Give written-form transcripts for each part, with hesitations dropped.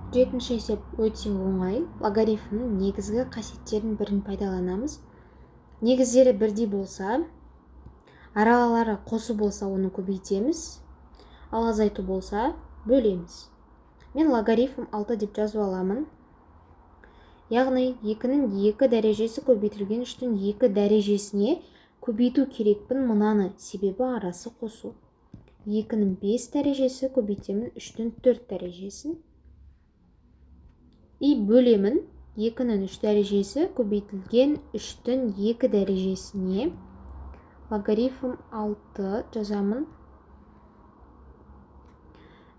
Жетінші есеп өте оңай. Логарифмнің негізгі қасиеттерінің бірін пайдаланамыз. Негіздері бірдей болса, аралары қосу болса, оны көбейтеміз. Ал азайту болса, бөлеміз. Мен логарифм 6 деп жазу аламын. Яғни 2-нің 2 дәрежесі көбейтілген 3-тің 2 дәрежесіне көбейту керекпін мынаны, себебі арасы қосу. 2-нің 5 дәрежесі көбейтемін 3-тің 4 дәрежесін. И бөлемін 2-нің 3 дәрежесі көбейтілген 3-тің 2 дәрежесіне. Логарифм 6 жазамын.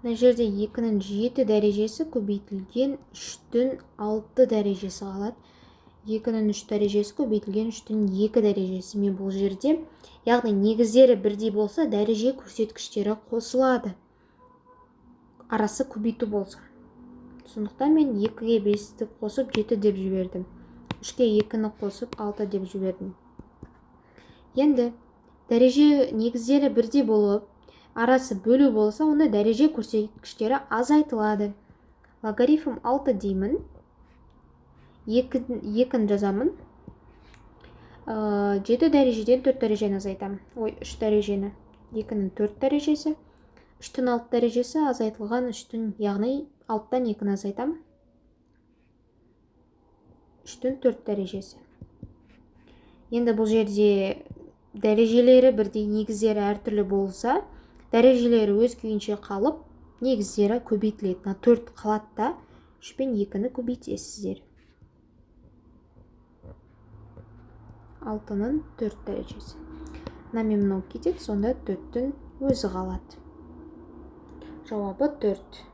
Мына жерде 2-нің 7 дәрежесі көбейтілген 3-тің 6 дәрежесі қалады. 2-нің 3 дәрежесі көбейтілген 3-тің 2 дәрежесі. Мен бұл жерде, яғни негіздері бірдей болса, дәреже көрсеткіштері қосылады. Арасы көбейту болса. Сондықтан мен 2-ге 5-ті қосып 7 деп жібердім. 3-ге 2-ні қосып 6 деп жібердім. Енді дәреже негіздері бірдей болып, арасы бөлу болса, онда дәреже көрсеткіштері азайтылады. Логарифм 6 деймін. 2-ні жазамын. 7 дәрежеден 4 дәрежені азайтам. 3 дәрежені. 2-нің 4 дәрежесі. 3-тің 6 дәрежесі азайтылған 3-тің, яғни 6-тан 2-ні азайтам. 3-тің 4 дәрежесі. Енді бұл жерде дәрежелері бірдей, негіздері әртүрлі болса, дәрежелері өз күйінше қалып, негіздері көбейтіледі. 4 қалады да, 3 пен 2-ні көбейтесіздер. 6-ның 4 дәрежесі. Мынау кетеді, сонда 4-тің өзі қалады. Жауабы 4.